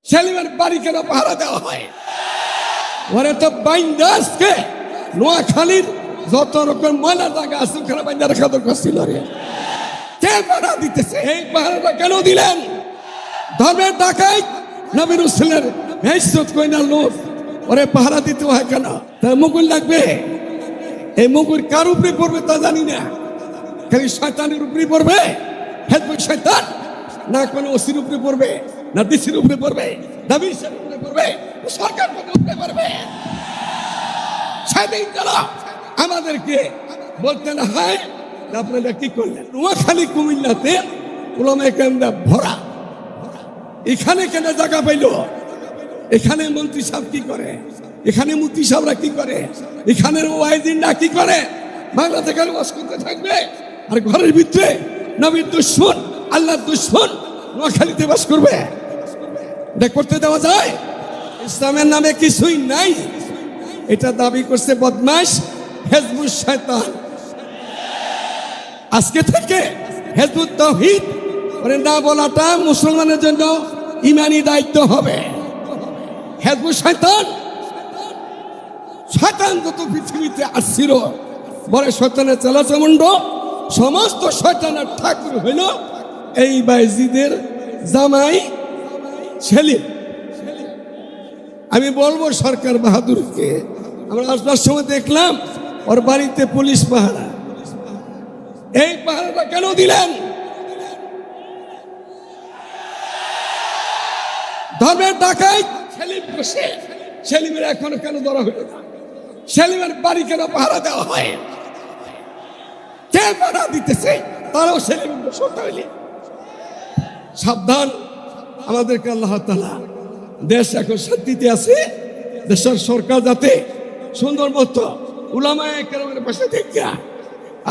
সেলিমের বাড়ি কেন পাহারা দেওয়া হয়? ওরে তো বাইন্দাসকে নোয়াখালীর যত রকম ময়লা জায়গা আছে ওখানে বাইন্দা রাখা দরকার ছিল রে। কে পাহারা দিতেছে? এই পাহারাটা কেন দিলেন? ধর্মের ডাকাই নবীর রসুলের ইজ্জত কইনা লোক ওরে পাহারা দিতে হয় কেন? তার মুকুল লাগবে। এই মুকুল কার উপরে পড়বে তা জানি না, খালি শয়তানের উপরে পড়বে। হেজবুল শয়তান না কোনো ওসির উপরে পড়বে, না ডিসির উপরে পড়বে, না বিশের উপরে পড়বে, সরকার উপরে পড়বে। সেদিন গেল আমাদেরকে বলতে না হয় আপনারা কি করলেন? নোয়াখালী কুমিল্লাতে উলামায়ে কেরামরা ভরা, এখানে কেন জায়গা পাইল? এখানে মন্ত্রী সাহেব কি করে? এখানে মুফতি সাহেবরা কি করে? এখানের ওয়াইজিনরা কি করে? বাংলা থেকে ওয়াজ করতে থাকবে আর ঘরের ভিতরে নবীর দুশমন আল্লাহর দুশমন নোয়াখালীতে বাস করবে। এটা করতে দেওয়া যায়? ইসলামের নামে কিছুই নাই, এটা দাবি করছে বদমাশ হিজবুল শয়তান। আজকে থেকে হিজবুত তাওহীদ ওরে না বলাটা মুসলমানের জন্য ইমানি দায়িত্ব হবে। হিজবুল শয়তান, শয়তান যত পৃথিবীতে আসছিল বড় শয়তানের চেলাচামুন্ড, সমস্ত শয়তানের ঠাকুর হইল এই বাইজিদের জামাই সেলিম। আমি বলবো সরকার বাহাদুরকে, আমরা আসবার সময় দেখলাম ওর বাড়িতে পুলিশ পাহারা। এই পাহারাটা কেন দিলেন? ধর্মের ডাকাই সেলিম বসে, সেলিমের এখনো কেন ধরা হইল না? সেলিমের বাড়ি কেন পাহারা দেওয়া হয়? কে পাহারা দিতেছে? তারাও সেলিম বসতে হইলে সাবধান। আমাদেরকে আল্লাহ তাআলা, দেশ এখন শান্তিতে আছে, দেশের সরকার যাতে সুন্দর মতো উলামায়ে কেরামের পাশে থেকে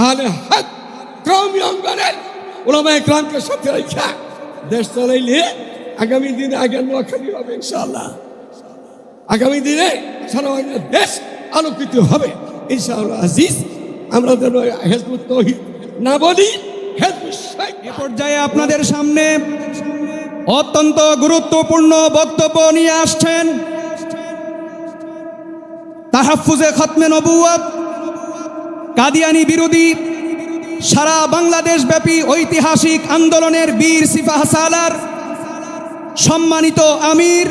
আহলে হক কওমি অঙ্গনের উলামায়ে কেরামকে সাথে রাখা দেশ চালাইলে আগামী দিনে আগের নোয়াখালী হবে ইনশাআল্লাহ। আগামী দিনে সারা দেশ আলোকিত হবে ইনশাআল্লাহ আজিজ। আমরা যেন হিজবুত তাওহীদ না বলি, হিজবুল শয়তান। এ পর্যায়ে আপনাদের সামনে অত্যন্ত গুরুত্বপূর্ণ বক্তব্য নিয়ে আসছেন তাহাফুজে খতমে নবুয়ত কাদিয়ানী বিরোধী সারা বাংলাদেশ ব্যাপী ঐতিহাসিক আন্দোলনের বীর সিপাহ সালার সম্মানিত আমির,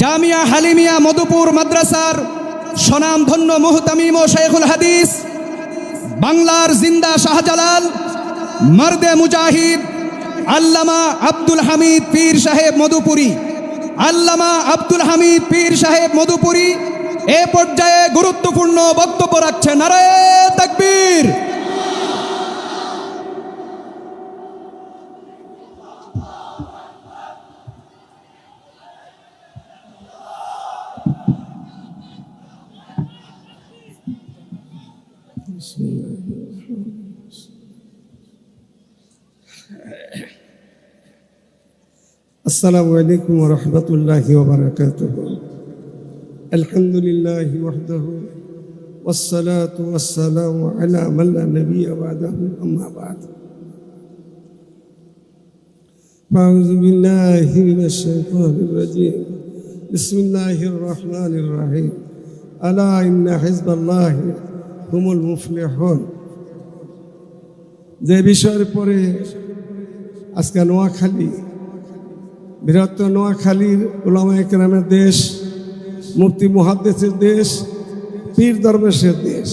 জামিয়া হালিমিয়া মধুপুর মাদ্রাসার স্বনামধন্য মুহতামিম ও শাইখুল হাদিস, বাংলার জিন্দা শাহজালাল, মর্দে মুজাহিদ আল্লামা আব্দুল হামিদ পীর সাহেব মধুপুরী, আল্লামা আব্দুল হামিদ পীর সাহেব মধুপুরী এ পর্যায়ে গুরুত্বপূর্ণ বক্তব্য রাখছেন। নারায়ে তাকবীর। আসসালামু আলাইকুম ওয়া রাহমাতুল্লাহি ওয়া বারাকাতুহু। আলহামদুলিল্লাহি ওয়াহদাহু ওয়াসসালাতু ওয়াসসালামু আলা মান লা নাবিয়্যা বা'দাহু, আম্মা বা'দ। আউযু বিল্লাহি মিনাশ শাইতানির রাজীম। বিসমিল্লাহির রাহমানির রাহিম। আলা ইন্না হিজবাল্লাহি হুমুল মুফলিহুন। যে বিষয়ের পরে আজকে নোয়াখালী, বৃহত্তর নোয়াখালীর উলামায়ে কেরামের দেশ, মুফতি মুহাদ্দিসের দেশ, পীর দরবেশের দেশ,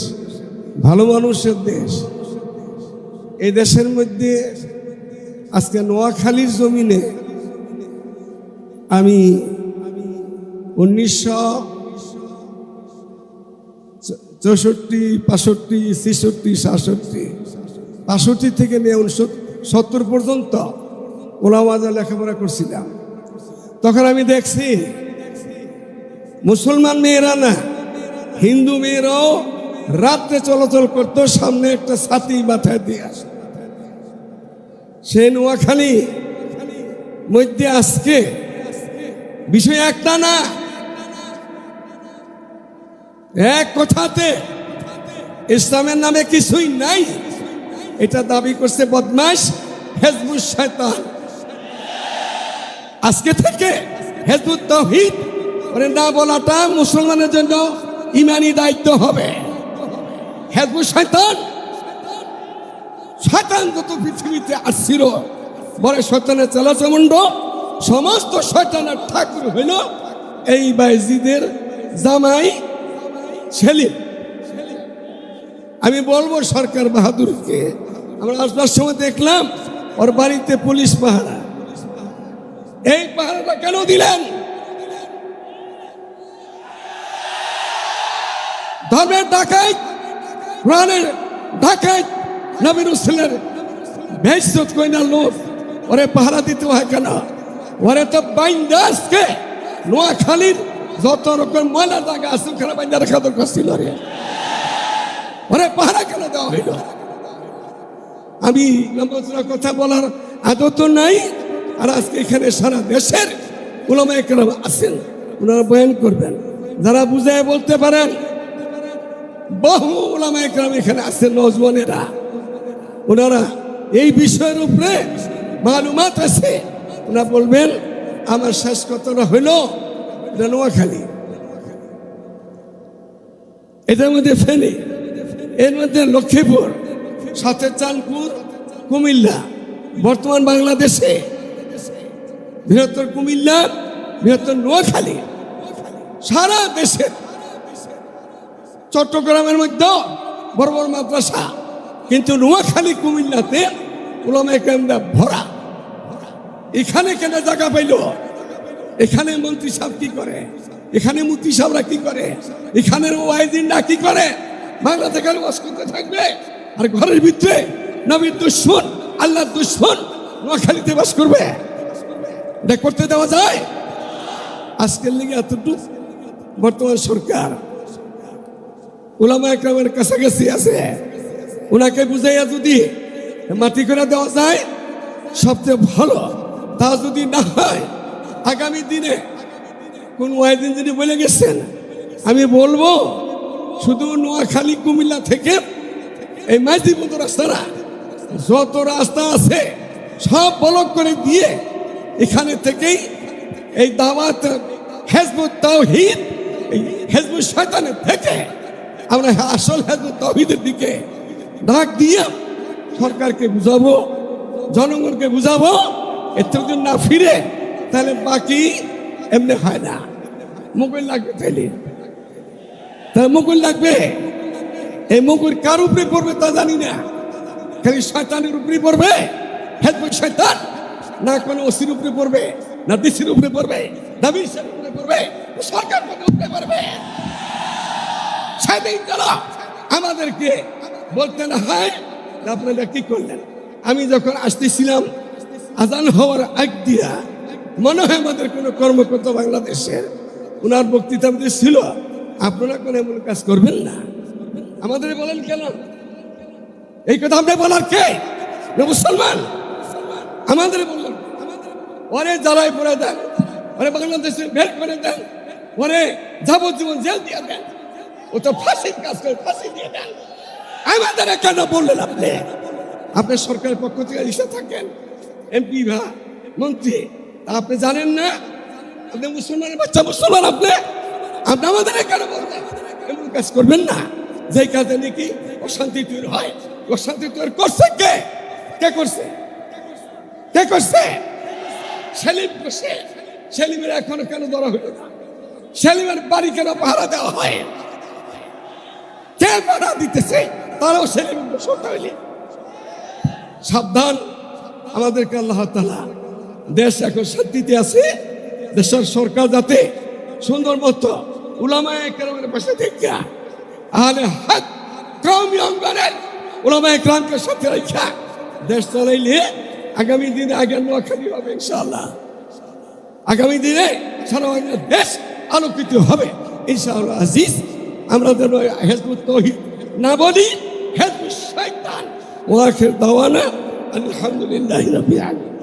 ভালো মানুষের দেশ। এই দেশের মধ্যে আজকে নোয়াখালীর জমিনে আমি 1964, 65, 66, 65 থেকে নিয়ে 1970 পর্যন্ত ওলামাদের লেখাপড়া করছিলাম। তখন আমি দেখছি মুসলমান মেয়েরা না, হিন্দু মেয়েরাও রাত্রে চলাচল করতো, সামনে একটা ছাতি মাথায় দিয়ে আসে। সে নোয়াখালী মধ্যে আজকে বিষয় একটা না, এক কথাতে ইসলামের নামে কিছুই নাই, এটা দাবি করছে বদমাশ হিজবুল শয়তান। আজকে থেকে হিজবুত তাওহীদ মানে না বলাটা মুসলমানের জন্য ইমানি দায়িত্ব হবে। হিজবুত শয়তান, শয়তান যত পৃথিবীতে আসছিল বলে শয়তানের চেলাচামুন্ড, সমস্ত শয়তানের ঠাকুর হইল এই বাইজিদের জামাই সেলিম। আমি বলবো সরকার বাহাদুরকে, আমরা আসবার সময় দেখলাম ওর বাড়িতে পুলিশ পাহারা। এই পাহারাটা কেন দিলেন? ধর্মের ডাকাইত, কোরআনের ডাকাইত, নবী রাসূলের বেইজ্জত কইনা লোক ওরে পাহারা দিতে হয় কেন? ওরে তো বাইন্দাসকে নোয়াখালীর যত রকম ময়লা জায়গা আছে ওখানে বাইন্দা রাখা দরকার ছিল রে। ওরে পাহারা কেন দেওয়া হইল? আমি লম্বা কথা বলার আদত নাই। আর আজকে এখানে সারা দেশের উলামায়ে কেরাম আছেন, ওনারা বয়ান করবেন। যারা বুঝায় বলতে পারেন, বহু উলামায়ে কেরাম এখানে আছেন, নওজওয়ানেরা, ওনারা এই বিষয়ের উপরে মালুমাত আছে। ওনারা বলবেন। আমার শেষ কথাটা হইল, এটা নোয়াখালী, এটার মধ্যে ফেনী, এর মধ্যে লক্ষ্মীপুর, সাথে চাঁদপুর, কুমিল্লা, বর্তমান বাংলাদেশে বৃহত্তর কুমিল্লা, বৃহত্তর নোয়াখালী, সারা দেশে চট্টগ্রামের মধ্যে বড় বড় মাদ্রাসা, কিন্তু নোয়াখালী কুমিল্লাতে উলামায়ে কেরামরা ভরা। এখানে কেন জায়গা পাইল? এখানে মন্ত্রী সাহেব কি করে? এখানে মুফতি সাহেবরা কি করে? এখানের ওয়াইজিনরা কি করে? বাংলা থেকে বাস করতে থাকবে আর ঘরের ভিতরে নবীর দুশমন, আল্লাহর দুশমন নোয়াখালীতে বাস করবে? এটা করতে দেওয়া যায়? আজকের লিগে এতটুকু বর্তমান সরকার উলামায়ে কেরামের কাছাকাছি আছে, ওনাকে বুঝাইয়া যদি মাটি করে দেওয়া যায় সবচেয়ে ভালো। তা যদি না হয়, আগামী দিনে কোন ওয়াইজিন যিনি বলে গেছেন, আমি বলবো শুধু নোয়াখালী কুমিল্লা থেকে এই মাইজিবুদ রাস্তারা যত রাস্তা আছে সব ব্লক করে দিয়ে এখানে থেকেই এই দাওয়াত হিজবুত তাওহীদ, এই হিজবুত শয়তানের থেকে আমরা আসল হিজবুত তাওহীদের দিকে ডাক দিয়ে সরকারকে বুঝাবো, জনগণকে বুঝাবো। এর থেকে না ফিরে তাহলে বাকি এমনি হয় না। মুকুল লাগবে, তাহলে মুকুল লাগবে। এই মুকুল কার উপরে পড়বে তা জানি না, খালি শয়তানের উপরে পড়বে। হিজবুত শয়তান না কোনো ওসির উপরে পড়বে, না ডিসির উপরে পড়বে, না বিশের উপরে পড়বে, সরকার উপরে পড়বে। সেদিন আমাদেরকে বলতে না হয় আপনারা কি করলেন? আমি যখন আসতেছিলাম আজান হওয়ার আগ দিয়া মনে হয় আমাদের কোনো কর্মকর্তা বাংলাদেশের ওনার বক্তৃতা ছিল, আপনারা কোনো এমন কাজ করবেন না। আমাদের বলেন কেন? এই কথা আপনি বলার কে? মুসলমান আমাদের বললেন ওরে জ্বালায় পড়ে দেন, ওরে বাংলাদেশে বের করে দেন, ওরে যাবজ্জীবন জেল দিয়ে দেন, ও তো ফাঁসির কাজ করে ফাঁসি দিয়ে দেন। আমাদের কেন বললেন আপনি? আপনার সরকারের পক্ষ থেকে ইসে থাকেন, এমপি বা মন্ত্রী, আপনি জানেন না? আপনি মুসলমানের বাচ্চা, মুসলমান আপনি আমাদের কেন বললেন এমন কাজ করবেন না? যে কাজে নাকি অশান্তি তৈরি হয়, অশান্তি তৈরি করছে কে? কে করছে? কে করছে? সেলিম করছে। সেলিমের এখনো কেন ধরা হইল না? সেলিমের বাড়ি কেন পাহারা দেওয়া হয়? কে পাহারা দিতেছে? তারাও সেলিম সরতে হইলে সাবধান। আমাদেরকে আল্লাহ তাআলা, দেশ এখন শান্তিতে আছে, দেশের সরকার যাতে সুন্দর মতো উলামায়ে কেরামের পাশে দেখা আহলে হক কওমি অঙ্গনের উলামায়ে কেরামকে সাথে রাখা দেশ চালাইলে আগামী দিনে আগের নোয়াখালী হবে ইনশাআল্লাহ। আগামী দিনে সারা দেশ আলোকিত হবে ইনশাআল্লাহ। আজিজ, আমরা যেন হিজবুত তাওহীদ না বলি, হিজবুত শয়তান। ওয়া আখির দাওয়ানা আলহামদুলিল্লাহি রাব্বিল আলামিন।